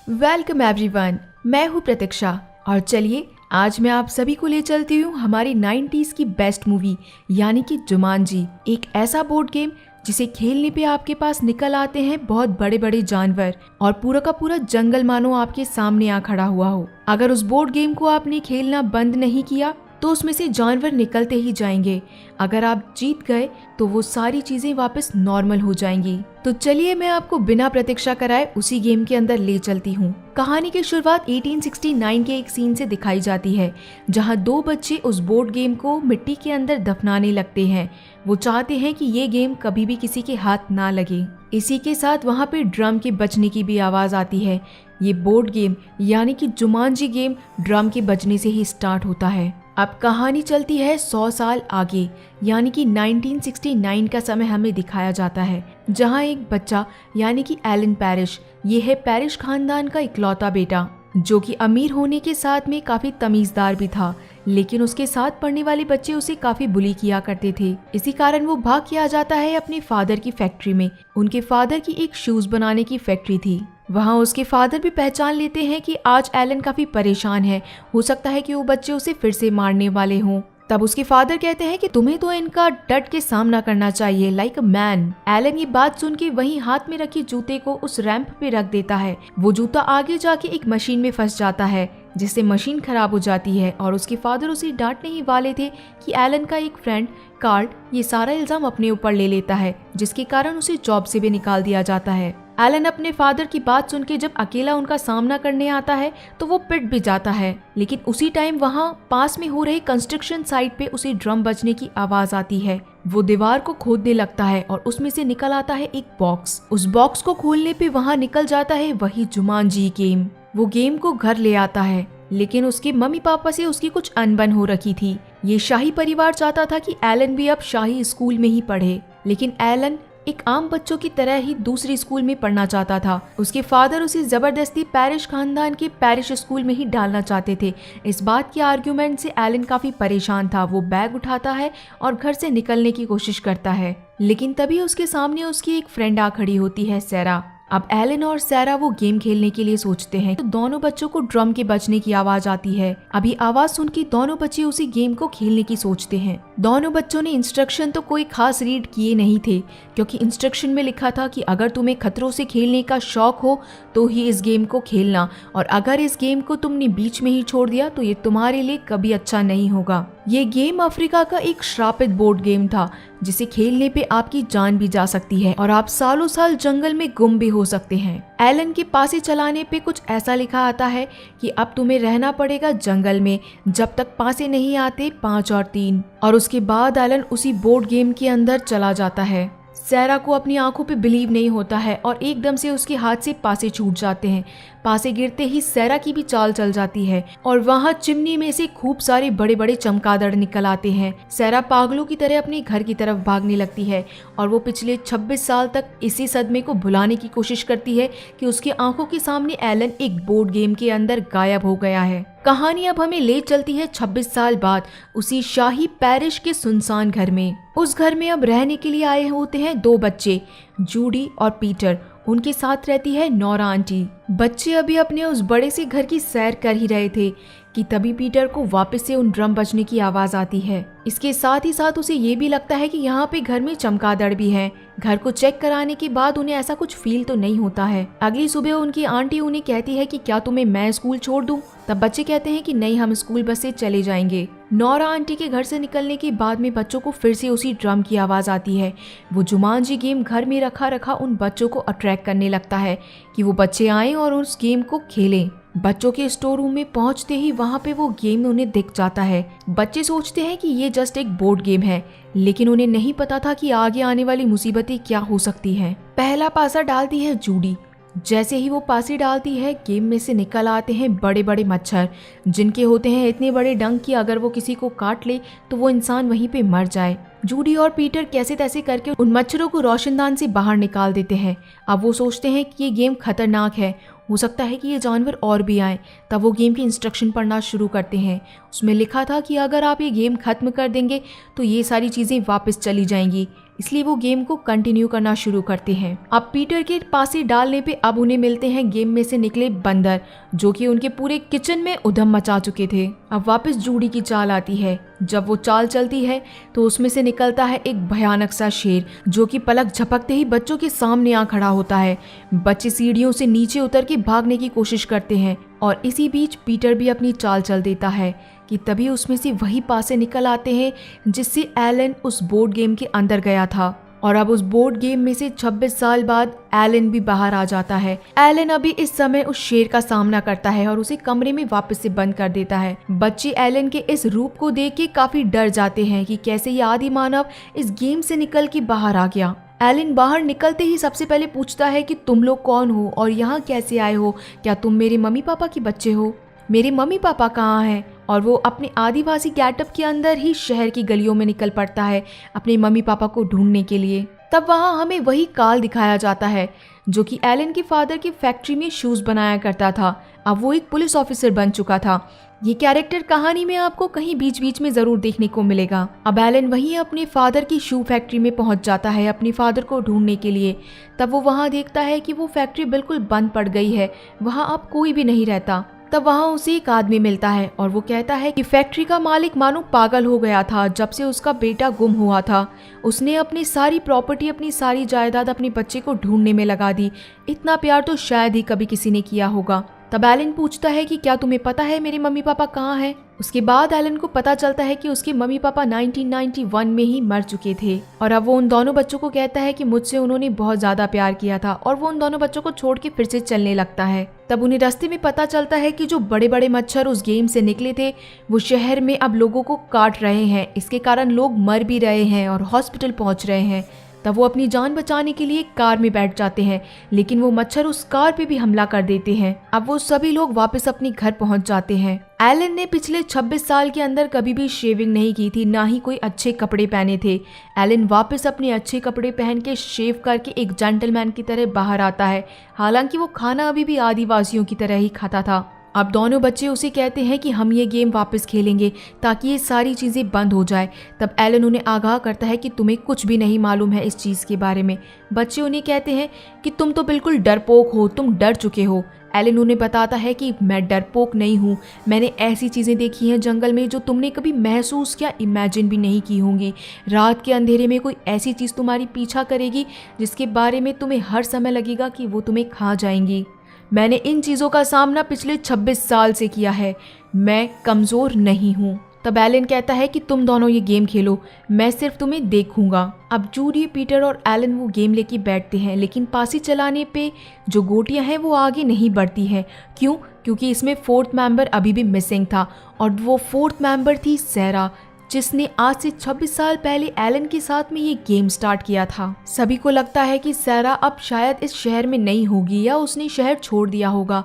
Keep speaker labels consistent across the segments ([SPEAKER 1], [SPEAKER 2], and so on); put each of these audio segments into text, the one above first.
[SPEAKER 1] Welcome everyone, मैं हूँ प्रतीक्षा और चलिए आज मैं आप सभी को ले चलती हूँ हमारी 90s की बेस्ट मूवी यानी कि जुमांजी। एक ऐसा बोर्ड गेम जिसे खेलने पे आपके पास निकल आते हैं बहुत बड़े बड़े जानवर और पूरा का पूरा जंगल मानो आपके सामने आ खड़ा हुआ हो। अगर उस बोर्ड गेम को आपने खेलना बंद नहीं किया तो उसमें से जानवर निकलते ही जाएंगे। अगर आप जीत गए तो वो सारी चीजें वापस नॉर्मल हो जाएंगी। तो चलिए मैं आपको बिना प्रतीक्षा कराए उसी गेम के अंदर ले चलती हूँ। कहानी की शुरुआत 1869 के एक सीन से दिखाई जाती है जहाँ दो बच्चे उस बोर्ड गेम को मिट्टी के अंदर दफनाने लगते हैं। वो चाहते हैं कि ये गेम कभी भी किसी के हाथ ना लगे। इसी के साथ वहाँ पे ड्रम के बजने की भी आवाज आती है। ये बोर्ड गेम यानी कि जुमांजी गेम ड्रम के बजने से ही स्टार्ट होता है। अब कहानी चलती है 100 साल आगे यानी कि 1969 का समय हमें दिखाया जाता है जहां एक बच्चा यानी कि एलन पैरिश, ये है पैरिश खानदान का इकलौता बेटा जो कि अमीर होने के साथ में काफी तमीजदार भी था, लेकिन उसके साथ पढ़ने वाले बच्चे उसे काफी बुली किया करते थे। इसी कारण वो भाग के आ जाता है अपने फादर की फैक्ट्री में। उनके फादर की एक शूज बनाने की फैक्ट्री थी। वहाँ उसके फादर भी पहचान लेते हैं कि आज एलन काफी परेशान है, हो सकता है कि वो बच्चे उसे फिर से मारने वाले हों। तब उसके फादर कहते हैं कि तुम्हें तो इनका डट के सामना करना चाहिए लाइक अ मैन। एलन ये बात सुन के वहीं हाथ में रखे जूते को उस रैंप पे रख देता है। वो जूता आगे जाके एक मशीन में फंस जाता है जिससे मशीन खराब हो जाती है और उसके फादर उसे डांटने ही वाले थे कि एलन का एक फ्रेंड कार्ल ये सारा इल्जाम अपने ऊपर ले लेता है, जिसके कारण उसे जॉब से भी निकाल दिया जाता है। एलन अपने फादर की बात सुन के जब अकेला उनका सामना करने आता है तो वो पिट भी जाता है, लेकिन उसी टाइम वहाँ पास में हो रही कंस्ट्रक्शन साइट पे उसे ड्रम बजने की आवाज आती है। वो दीवार को खोदने लगता है और उसमें से निकल आता है एक बॉक्स। उस बॉक्स को खोलने पे वहाँ निकल जाता है वही जुमांजी गेम। वो गेम को घर ले आता है, लेकिन उसके मम्मी पापा से उसकी कुछ अनबन हो रखी थी। ये शाही परिवार चाहता था कि एलन भी अब शाही स्कूल में ही पढ़े, लेकिन एलन एक आम बच्चों की तरह ही दूसरी स्कूल में पढ़ना चाहता था। उसके फादर उसे जबरदस्ती पैरिश खानदान के पैरिश स्कूल में ही डालना चाहते थे। इस बात के आर्ग्यूमेंट से एलन काफी परेशान था। वो बैग उठाता है और घर से निकलने की कोशिश करता है, लेकिन तभी उसके सामने उसकी एक फ्रेंड आ खड़ी होती है, सैरा। अब एलन और सैरा वो गेम खेलने के लिए सोचते हैं तो दोनों बच्चों को ड्रम के बजने की आवाज आती है। अभी आवाज सुन के दोनों बच्चे उसी गेम को खेलने की सोचते हैं। दोनों बच्चों ने इंस्ट्रक्शन तो कोई खास रीड किए नहीं थे, क्योंकि इंस्ट्रक्शन में लिखा था कि अगर तुम्हें खतरों से खेलने का शौक हो तो ही इस गेम को खेलना, और अगर इस गेम को तुमने बीच में ही छोड़ दिया तो ये तुम्हारे लिए कभी अच्छा नहीं होगा। ये गेम अफ्रीका का एक श्रापित बोर्ड गेम था जिसे खेलने पे आपकी जान भी जा सकती है और आप सालों साल जंगल में गुम भी हो सकते हैं। एलन के पासे चलाने पे कुछ ऐसा लिखा आता है कि अब तुम्हें रहना पड़ेगा जंगल में जब तक पासे नहीं आते 5 और 3, और उसके बाद एलन उसी बोर्ड गेम के अंदर चला जाता है। सैरा को अपनी आंखों पे बिलीव नहीं होता है और एकदम से उसके हाथ से पासे छूट जाते हैं। पासे गिरते ही सैरा की भी चाल चल जाती है और वहाँ चिमनी में से खूब सारे बड़े बड़े चमगादड़ निकल आते हैं। सैरा पागलों की तरह अपने घर की तरफ भागने लगती है और वो पिछले 26 साल तक इसी सदमे को भुलाने की कोशिश करती है कि उसकी आंखों के सामने एलन एक बोर्ड गेम के अंदर गायब हो गया है। कहानी अब हमें ले चलती है 26 साल बाद उसी शाही पैरिश के सुनसान घर में। उस घर में अब रहने के लिए आए होते हैं 2 बच्चे, जूडी और पीटर। उनके साथ रहती है नोरा आंटी। बच्चे अभी अपने उस बड़े से घर की सैर कर ही रहे थे कि तभी पीटर को वापस से उन ड्रम बजने की आवाज आती है। इसके साथ ही साथ उसे ये भी लगता है कि यहाँ पे घर में चमगादड़ भी है। घर को चेक कराने के बाद उन्हें ऐसा कुछ फील तो नहीं होता है। अगली सुबह उनकी आंटी उन्हें कहती है कि क्या तुम्हें मैं स्कूल छोड़ दूं? तब बच्चे कहते हैं कि नहीं, हम स्कूल बस से चले जाएंगे। नोरा आंटी के घर से निकलने के बाद में बच्चों को फिर से उसी ड्रम की आवाज आती है। वो जुमांजी गेम घर में रखा रखा उन बच्चों को अट्रैक्ट करने लगता है कि वो बच्चे आएं और उस गेम को खेलें। बच्चों के स्टोर रूम में पहुंचते ही वहां पे वो गेम उन्हें दिख जाता है। बच्चे सोचते हैं कि ये जस्ट एक बोर्ड गेम है, लेकिन उन्हें नहीं पता था कि आगे आने वाली मुसीबतें क्या हो सकती हैं। पहला पासा डालती है जूडी। जैसे ही वो पासे डालती है गेम में से निकल आते हैं बड़े बड़े मच्छर, जिनके होते हैं इतने बड़े डंक कि अगर वो किसी को काट ले तो वो इंसान वहीं पे मर जाए। जूडी और पीटर कैसे तैसे करके उन मच्छरों को रोशनदान से बाहर निकाल देते हैं। अब वो सोचते हैं कि ये गेम खतरनाक है, हो सकता है कि ये जानवर और भी आए। तब वो गेम की इंस्ट्रक्शन पढ़ना शुरू करते हैं। उसमें लिखा था कि अगर आप ये गेम खत्म कर देंगे तो ये सारी चीज़ें वापस चली जाएंगी। इसलिए वो गेम को कंटिन्यू करना शुरू करते हैं। अब पीटर के पासे डालने पे अब उन्हें मिलते हैं गेम में से निकले बंदर, जो कि उनके पूरे किचन में उधम मचा चुके थे। अब वापस जूडी की चाल आती है। जब वो चाल चलती है तो उसमें से निकलता है एक भयानक सा शेर, जो कि पलक झपकते ही बच्चों के सामने आ खड़ा होता है। बच्चे सीढ़ियों से नीचे उतर के भागने की कोशिश करते हैं और इसी बीच पीटर भी अपनी चाल चल देता है कि तभी उसमें से वही पासे निकल आते हैं जिससे एलन उस बोर्ड गेम के अंदर गया था। और अब उस बोर्ड गेम में से 26 साल बाद एलन भी बाहर आ जाता है। एलन अभी इस समय उस शेर का सामना करता है और उसे कमरे में वापस से बंद कर देता है। बच्चे एलन के इस रूप को देख के काफी डर जाते हैं कि कैसे ये आदि मानव इस गेम से निकल के बाहर आ गया। एलन बाहर निकलते ही सबसे पहले पूछता है कि तुम लोग कौन हो और यहाँ कैसे आए हो? क्या तुम मेरे मम्मी पापा के बच्चे हो? मेरे मम्मी पापा कहाँ हैं? और वो अपने आदिवासी गेटअप के अंदर ही शहर की गलियों में निकल पड़ता है अपने मम्मी पापा को ढूंढने के लिए। तब वहाँ हमें वही काल दिखाया जाता है जो कि एलन के फादर की फैक्ट्री में शूज बनाया करता था। अब वो एक पुलिस ऑफिसर बन चुका था। ये कैरेक्टर कहानी में आपको कहीं बीच बीच में जरूर देखने को मिलेगा। अब एलन वहीं अपने फादर की शू फैक्ट्री में पहुंच जाता है अपने फादर को ढूंढने के लिए। तब वो वहां देखता है कि वो फैक्ट्री बिल्कुल बंद पड़ गई है, वहां अब कोई भी नहीं रहता। तब वहां उसे एक आदमी मिलता है और वो कहता है कि फैक्ट्री का मालिक मानो पागल हो गया था जब से उसका बेटा गुम हुआ था। उसने अपनी सारी प्रॉपर्टी, अपनी सारी जायदाद अपने बच्चे को ढूंढने में लगा दी। इतना प्यार तो शायद ही कभी किसी ने किया होगा। तब एलन पूछता है कि क्या तुम्हें पता है मेरे मम्मी पापा कहाँ हैं? उसके बाद एलन को पता चलता है कि उसके मम्मी पापा 1991 में ही मर चुके थे। और अब वो उन दोनों बच्चों को कहता है कि मुझसे उन्होंने बहुत ज्यादा प्यार किया था और वो उन दोनों बच्चों को छोड़ के फिर से चलने लगता है। तब उन्हें रास्ते में पता चलता है कि जो बड़े बड़े मच्छर उस गेम से निकले थे वो शहर में अब लोगों को काट रहे हैं। इसके कारण लोग मर भी रहे हैं और हॉस्पिटल पहुंच रहे हैं। तब वो अपनी जान बचाने के लिए कार में बैठ जाते हैं, लेकिन वो मच्छर उस कार पे भी हमला कर देते हैं। अब वो सभी लोग वापस अपने घर पहुंच जाते हैं। एलन ने पिछले 26 साल के अंदर कभी भी शेविंग नहीं की थी, ना ही कोई अच्छे कपड़े पहने थे। एलन वापस अपने अच्छे कपड़े पहन के शेव करके एक जेंटलमैन की तरह बाहर आता है। हालांकि वो खाना अभी भी आदिवासियों की तरह ही खाता था। अब दोनों बच्चे उसे कहते हैं कि हम ये गेम वापस खेलेंगे ताकि ये सारी चीज़ें बंद हो जाए। तब एलन उन्हें आगाह करता है कि तुम्हें कुछ भी नहीं मालूम है इस चीज़ के बारे में। बच्चे उन्हें कहते हैं कि तुम तो बिल्कुल डरपोक हो, तुम डर चुके हो। एलन उन्हें बताता है कि मैं डरपोक नहीं हूँ, मैंने ऐसी चीज़ें देखी हैं जंगल में जो तुमने कभी महसूस या इमेजिन भी नहीं की होंगी। रात के अंधेरे में कोई ऐसी चीज़ तुम्हारी पीछा करेगी जिसके बारे में तुम्हें हर समय लगेगा कि वो तुम्हें खा जाएंगी। मैंने इन चीज़ों का सामना पिछले 26 साल से किया है, मैं कमज़ोर नहीं हूँ। तब एलन कहता है कि तुम दोनों ये गेम खेलो, मैं सिर्फ तुम्हें देखूंगा। अब जूडी, पीटर और एलन वो गेम लेके बैठते हैं, लेकिन पासी चलाने पे जो गोटियां हैं वो आगे नहीं बढ़ती हैं। क्यों? क्योंकि इसमें 4th मेंबर अभी भी मिसिंग था और वो 4th मेंबर थी सैरा, जिसने आज से 26 साल पहले एलन के साथ में ये गेम स्टार्ट किया था। सभी को लगता है कि सैरा अब शायद इस शहर में नहीं होगी या उसने शहर छोड़ दिया होगा।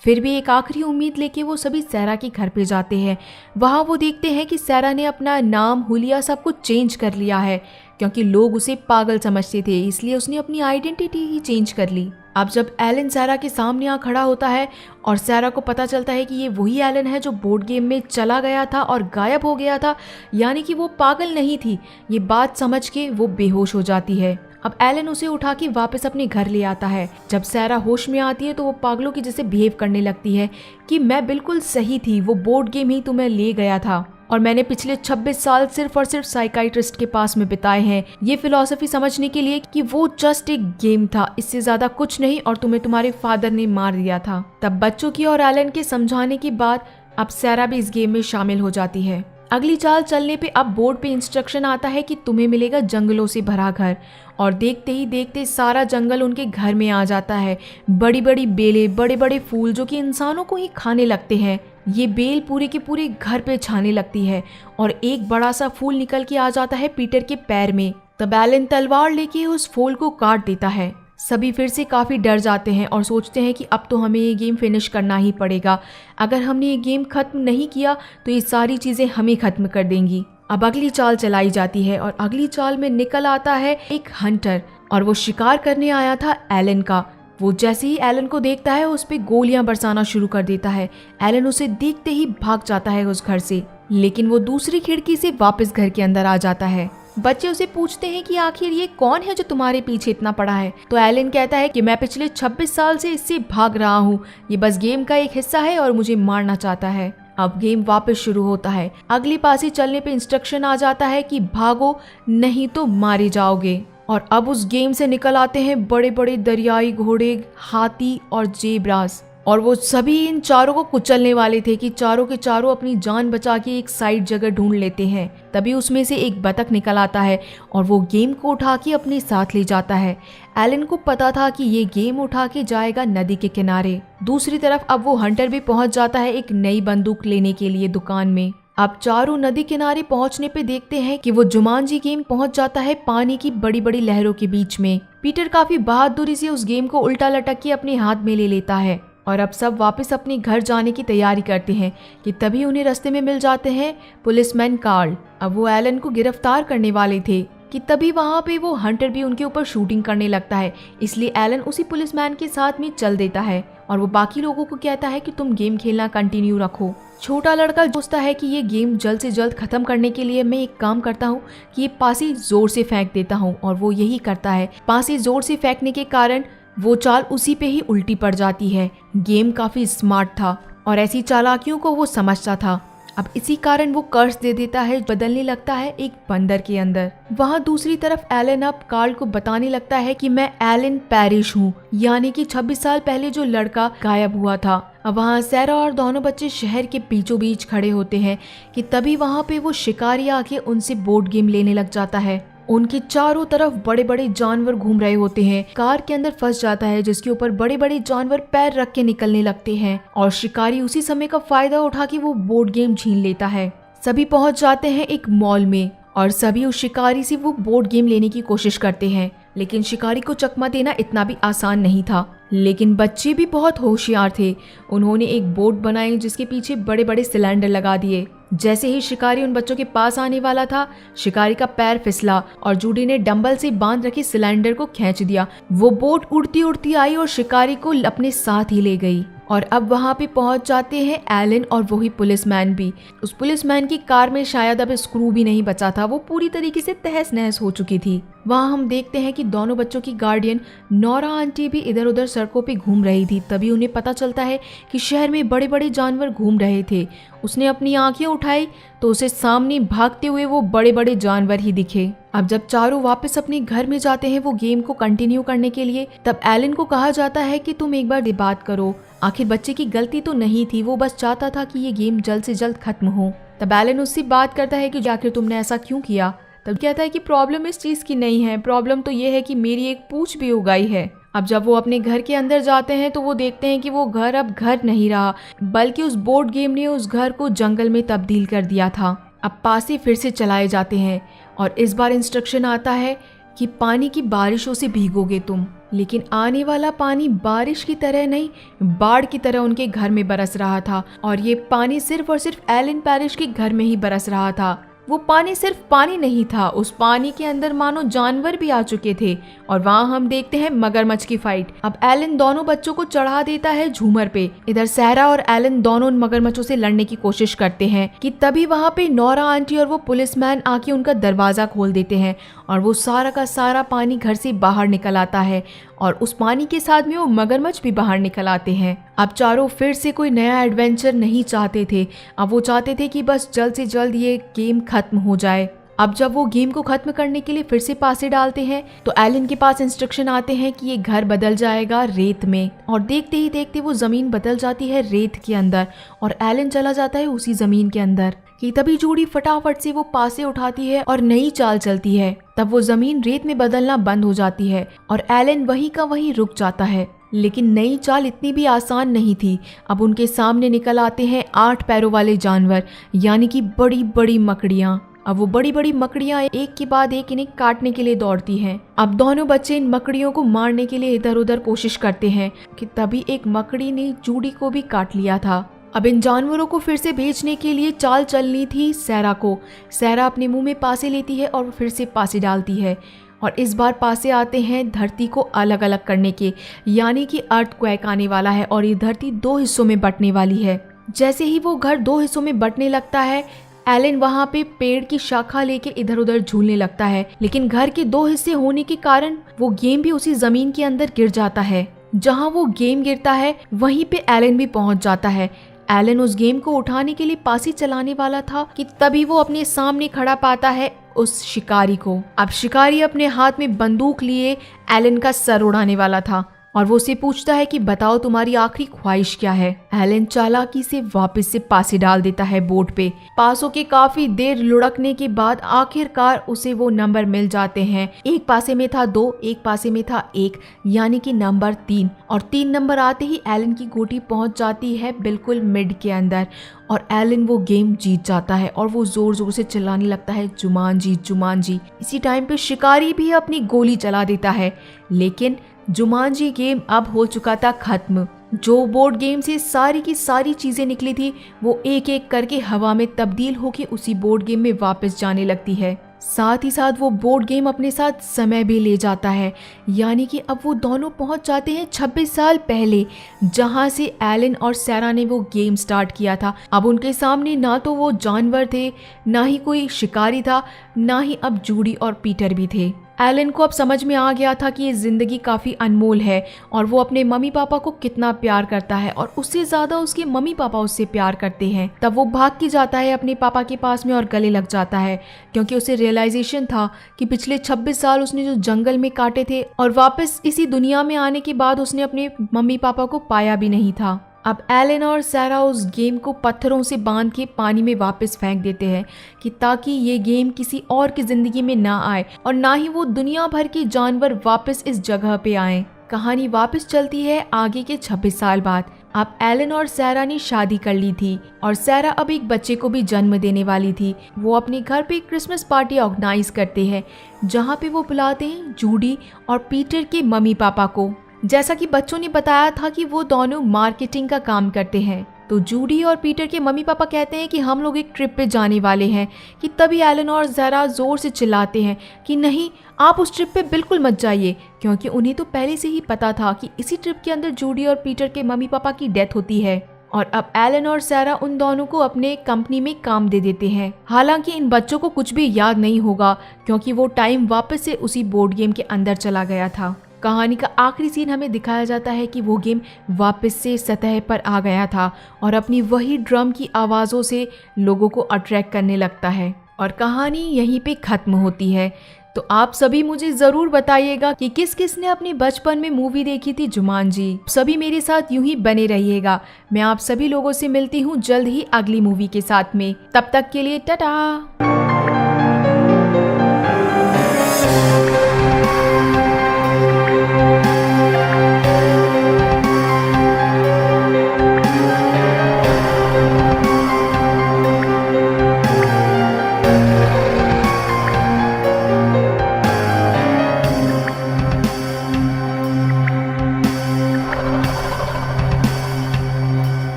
[SPEAKER 1] फिर भी एक आखिरी उम्मीद लेके वो सभी सैरा के घर पे जाते हैं। वहाँ वो देखते हैं कि सैरा ने अपना नाम, हुलिया सब कुछ चेंज कर लिया है, क्योंकि लोग उसे पागल समझते थे, इसलिए उसने अपनी आइडेंटिटी ही चेंज कर ली। अब जब एलन सैरा के सामने आ खड़ा होता है और सैरा को पता चलता है कि ये वही एलन है जो बोर्ड गेम में चला गया था और गायब हो गया था, यानी कि वो पागल नहीं थी, ये बात समझ के वो बेहोश हो जाती है। अब एलन उसे उठा के वापस अपने घर ले आता है। जब सैरा होश में आती है तो वो पागलों की जैसे बिहेव करने लगती है कि मैं बिल्कुल सही थी, वो बोर्ड गेम ही तुम्हें ले गया था और मैंने पिछले 26 साल सिर्फ और सिर्फ साइकाइट्रिस्ट के पास में बिताए हैं ये फिलॉसफी समझने के लिए कि वो जस्ट एक गेम था, इससे ज्यादा कुछ नहीं, और तुम्हें तुम्हारे फादर ने मार दिया था। तब बच्चों की और एलन के समझाने के बाद अब सैरा भी इस गेम में शामिल हो जाती है। अगली चाल चलने पे अब बोर्ड पे इंस्ट्रक्शन आता है कि तुम्हें मिलेगा जंगलों से भरा घर, और देखते ही देखते सारा जंगल उनके घर में आ जाता है। बड़ी बड़ी बेलें, बड़े बड़े फूल जो कि इंसानों को ही खाने लगते हैं, ये बेल पूरे के पूरे घर पे छाने लगती है और एक बड़ा सा फूल निकल के आ जाता है पीटर के पैर में। तब एलन तलवार लेके उस फूल को काट देता है। सभी फिर से काफ़ी डर जाते हैं और सोचते हैं कि अब तो हमें ये गेम फिनिश करना ही पड़ेगा। अगर हमने ये गेम ख़त्म नहीं किया तो ये सारी चीज़ें हमें ख़त्म कर देंगी। अब अगली चाल चलाई जाती है और अगली चाल में निकल आता है एक हंटर और वो शिकार करने आया था एलन का। वो जैसे ही एलन को देखता है उस पे गोलियां बरसाना शुरू कर देता है। एलन उसे देखते ही भाग जाता है उस घर से, लेकिन वो दूसरी खिड़की से वापस घर के अंदर आ जाता है। बच्चे उसे पूछते हैं कि आखिर ये कौन है जो तुम्हारे पीछे इतना पड़ा है। तो एलन कहता है कि मैं पिछले 26 साल से इससे भाग रहा हूँ, ये बस गेम का एक हिस्सा है और मुझे मारना चाहता है। अब गेम वापस शुरू होता है। अगली पासी चलने पे इंस्ट्रक्शन आ जाता है कि भागो नहीं तो मारे जाओगे। और अब उस गेम से निकल आते हैं बड़े बड़े दरियाई घोड़े, हाथी और जेब्रास, और वो सभी इन चारों को कुचलने वाले थे कि चारों के चारों अपनी जान बचा के एक साइड जगह ढूंढ लेते हैं। तभी उसमें से एक बतख निकल आता है और वो गेम को उठा के अपने साथ ले जाता है। एलन को पता था कि ये गेम उठा के जाएगा नदी के किनारे। दूसरी तरफ अब वो हंटर भी पहुंच जाता है एक नई बंदूक लेने के लिए दुकान में। अब चारों नदी किनारे पहुंचने पे देखते हैं कि वो जुमांजी गेम पहुंच जाता है पानी की बड़ी बड़ी लहरों के बीच में। पीटर काफी बहादुरी से उस गेम को उल्टा लटक के अपने हाथ में ले लेता है और अब सब वापस अपने घर जाने की तैयारी करते हैं कि तभी उन्हें रास्ते में मिल जाते हैं पुलिसमैन कार्ल। अब वो एलन को गिरफ्तार करने वाले थे कि तभी वहाँ पे वो हंटर भी उनके ऊपर शूटिंग करने लगता है। इसलिए एलन उसी पुलिसमैन के साथ में चल देता है और वो बाकी लोगों को कहता है कि तुम गेम खेलना कंटिन्यू रखो। छोटा लड़का सोचता है कि ये गेम जल्द से जल्द खत्म करने के लिए मैं एक काम करता हूँ कि ये पासी जोर से फेंक देता हूँ, और वो यही करता है। पासी जोर से फेंकने के कारण वो चाल उसी पे ही उल्टी पड़ जाती है। गेम काफी स्मार्ट था और ऐसी चालाकियों को वो समझता था। अब इसी कारण वो कर्ज दे देता है, बदलने लगता है एक बंदर के अंदर। वहाँ दूसरी तरफ एलन अब कार्ल को बताने लगता है कि मैं एलन पैरिश हूँ, यानी कि 26 साल पहले जो लड़का गायब हुआ था। अब वहाँ सैरा और दोनों बच्चे शहर के बीचों बीच खड़े होते हैं कि तभी वहाँ पे वो शिकारी आके उनसे बोर्ड गेम लेने लग जाता है। उनके चारों तरफ बड़े बड़े जानवर घूम रहे होते हैं। कार के अंदर फंस जाता है जिसके ऊपर बड़े बड़े जानवर पैर रख के निकलने लगते हैं और शिकारी उसी समय का फायदा उठा के वो बोर्ड गेम छीन लेता है। सभी पहुंच जाते हैं एक मॉल में और सभी उस शिकारी से वो बोर्ड गेम लेने की कोशिश करते हैं, लेकिन शिकारी को चकमा देना इतना भी आसान नहीं था। लेकिन बच्चे भी बहुत होशियार थे। उन्होंने एक बोट बनाई जिसके पीछे बड़े बड़े सिलेंडर लगा दिए। जैसे ही शिकारी उन बच्चों के पास आने वाला था, शिकारी का पैर फिसला और जूडी ने डंबल से बांध रखे सिलेंडर को खींच दिया। वो बोट उड़ती उड़ती आई और शिकारी को अपने साथ ही ले गई। और अब वहाँ पे पहुँच जाते हैं एलन और वही पुलिसमैन भी। उस पुलिसमैन की कार में शायद अब स्क्रू भी नहीं बचा था, वो पूरी तरीके से तहस नहस हो चुकी थी। वहाँ हम देखते हैं कि दोनों बच्चों की गार्डियन नोरा आंटी भी इधर उधर सड़कों पे घूम रही थी। तभी उन्हें पता चलता है कि शहर में बड़े बड़े जानवर घूम रहे थे। उसने अपनी आंखें उठाई तो उसे सामने भागते हुए वो बड़े बड़े जानवर ही दिखे। अब जब चारों वापस अपने घर में जाते हैं वो गेम को कंटिन्यू करने के लिए, तब एलन को कहा जाता है कि तुम एक बार बात करो। आखिर बच्चे की गलती तो नहीं थी, वो बस चाहता था कि ये गेम जल्द से जल्द खत्म हो। तब एलन उससे बात करता है कि आखिर तुमने ऐसा क्यों किया। तब कहता है कि प्रॉब्लम इस चीज की नहीं है, प्रॉब्लम तो ये है कि मेरी एक पूंछ भी उगाई है। अब जब वो अपने घर के अंदर जाते हैं तो वो देखते हैं कि वो घर अब घर नहीं रहा, बल्कि उस बोर्ड गेम ने उस घर को जंगल में तब्दील कर दिया था। अब पासे फिर से चलाए जाते हैं और इस बार इंस्ट्रक्शन आता है कि पानी की बारिशों से भीगोगे तुम। लेकिन आने वाला पानी बारिश की तरह नहीं, बाढ़ की तरह उनके घर में बरस रहा था। और ये पानी सिर्फ और सिर्फ एलन पैरिश के घर में ही बरस रहा था। वो पानी सिर्फ पानी नहीं था, उस पानी के अंदर मानो जानवर भी आ चुके थे। और वहाँ हम देखते हैं मगरमच्छ की फाइट। अब एलन दोनों बच्चों को चढ़ा देता है झूमर पे। इधर सहरा और एलन दोनों उन मगरमच्छों से लड़ने की कोशिश करते हैं कि तभी वहाँ पे नोरा आंटी और वो पुलिसमैन आके उनका दरवाजा खोल देते हैं और वो सारा का सारा पानी घर से बाहर निकल आता है और उस पानी के साथ में वो मगरमच्छ भी बाहर निकल आते हैं। अब चारों फिर से कोई नया एडवेंचर नहीं चाहते थे, अब वो चाहते थे कि बस जल्द से जल्द ये गेम खत्म हो जाए। अब जब वो गेम को खत्म करने के लिए फिर से पासे डालते हैं तो एलन के पास इंस्ट्रक्शन आते हैं कि ये घर बदल जाएगा रेत में। और देखते ही देखते वो जमीन बदल जाती है रेत के अंदर और एलन चला जाता है उसी जमीन के अंदर। कि तभी जूडी फटाफट से वो पासे उठाती है और नई चाल चलती है। तब वो जमीन रेत में बदलना बंद हो जाती है और एलन वहीं का वहीं रुक जाता है। लेकिन नई चाल इतनी भी आसान नहीं थी। अब उनके सामने निकल आते हैं 8 पैरों वाले जानवर, यानी कि बड़ी बड़ी मकड़ियाँ। अब वो बड़ी बड़ी मकड़ियाँ एक के बाद एक इन्हें काटने के लिए दौड़ती हैं। अब दोनों बच्चे इन मकड़ियों को मारने के लिए इधर उधर कोशिश करते हैं कि तभी एक मकड़ी ने जूडी को भी काट लिया था। अब इन जानवरों को फिर से भेजने के लिए चाल चलनी थी सैरा को। सैरा अपने मुंह में पासे लेती है और फिर से पासे डालती है और इस बार पासे आते हैं धरती को अलग अलग करने के, यानी कि अर्थक्वेक आने वाला है और ये धरती 2 हिस्सों में बंटने वाली है। जैसे ही वो घर 2 हिस्सों में बंटने लगता है, एलन वहाँ पे पेड़ की शाखा लेके इधर उधर झूलने लगता है, लेकिन घर के 2 हिस्से होने के कारण वो गेम भी उसी जमीन के अंदर गिर जाता है। जहाँ वो गेम गिरता है वहीं पे एलन भी पहुंच जाता है। एलन उस गेम को उठाने के लिए पासी चलाने वाला था कि तभी वो अपने सामने खड़ा पाता है उस शिकारी को। अब शिकारी अपने हाथ में बंदूक लिए एलन का सर उड़ाने वाला था और वो उसे पूछता है कि बताओ तुम्हारी आखिरी ख्वाहिश क्या है। एलन चालाकी से वापस से पासे डाल देता है बोर्ड पे। पासों के काफी देर लुढ़कने के बाद आखिरकार उसे वो नंबर मिल जाते हैं। एक पासे में था 2, एक पासे में था 1, यानी कि नंबर 3। और 3 नंबर आते ही एलन की गोटी पहुंच जाती है बिल्कुल मिड के अंदर और एलन वो गेम जीत जाता है और वो जोर जोर से चिल्लाने लगता है जुमांजी जुमांजी। इसी टाइम पे शिकारी भी अपनी गोली चला देता है, लेकिन जुमांजी गेम अब हो चुका था खत्म। जो बोर्ड गेम से सारी की सारी चीजें निकली थी वो एक एक करके हवा में तब्दील होकर उसी बोर्ड गेम में वापस जाने लगती है। साथ ही साथ वो बोर्ड गेम अपने साथ समय भी ले जाता है, यानी कि अब वो दोनों पहुंच जाते हैं 26 साल पहले, जहां से एलन और सैरा ने वो गेम स्टार्ट किया था। अब उनके सामने ना तो वो जानवर थे, ना ही कोई शिकारी था, ना ही अब जूडी और पीटर भी थे। एलन को अब समझ में आ गया था कि ये जिंदगी काफ़ी अनमोल है और वो अपने मम्मी पापा को कितना प्यार करता है और उससे ज़्यादा उसके मम्मी पापा उससे प्यार करते हैं। तब वो भाग के जाता है अपने पापा के पास में और गले लग जाता है, क्योंकि उसे रियलाइजेशन था कि पिछले 26 साल उसने जो जंगल में काटे थे और वापस इसी दुनिया में आने के बाद उसने अपने मम्मी पापा को पाया भी नहीं था। अब एलन और सैरा उस गेम को पत्थरों से बांध के पानी में वापस फेंक देते हैं कि ताकि ये गेम किसी और की जिंदगी में ना आए और ना ही वो दुनिया भर के जानवर वापस इस जगह पे आए। कहानी वापस चलती है आगे के 26 साल बाद। अब एलन और सैरा ने शादी कर ली थी और सैरा अब एक बच्चे को भी जन्म देने वाली थी। वो अपने घर पे क्रिसमस पार्टी ऑर्गेनाइज करते हैं, जहाँ पे वो बुलाते हैं जूडी और पीटर के मम्मी पापा को। जैसा कि बच्चों ने बताया था कि वो दोनों मार्केटिंग का काम करते हैं, तो जूडी और पीटर के मम्मी पापा कहते हैं कि हम लोग एक ट्रिप पे जाने वाले हैं कि तभी एलन और ज़रा ज़ोर से चिल्लाते हैं कि नहीं, आप उस ट्रिप पे बिल्कुल मत जाइए, क्योंकि उन्हें तो पहले से ही पता था कि इसी ट्रिप के अंदर जूडी और पीटर के मम्मी पापा की डेथ होती है। और अब एलन और सैरा उन दोनों को अपने कंपनी में काम दे देते हैं। हालांकि इन बच्चों को कुछ भी याद नहीं होगा, क्योंकि वो टाइम वापस से उसी बोर्ड गेम के अंदर चला गया था। कहानी का आखिरी सीन हमें दिखाया जाता है कि वो गेम वापस से सतह पर आ गया था और अपनी वही ड्रम की आवाज़ों से लोगों को अट्रैक्ट करने लगता है और कहानी यहीं पे ख़त्म होती है। तो आप सभी मुझे ज़रूर बताइएगा कि किस किस ने अपने बचपन में मूवी देखी थी जुमांजी। सभी मेरे साथ यूं ही बने रहिएगा। मैं आप सभी लोगों से मिलती हूँ जल्द ही अगली मूवी के साथ में। तब तक के लिए टाटा।